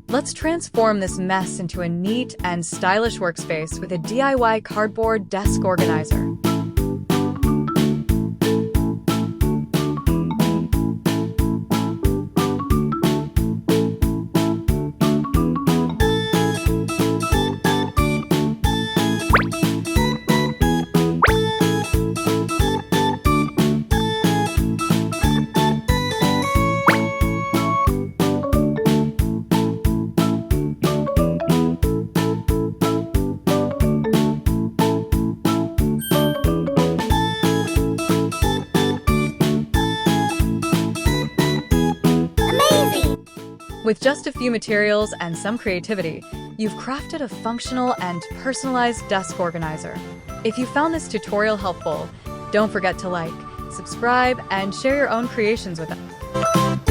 Let's transform this mess into a neat and stylish workspace with a DIY cardboard desk organizer. With just a few materials and some creativity, you've crafted a functional and personalized desk organizer. If you found this tutorial helpful, don't forget to like, subscribe, and share your own creations with us.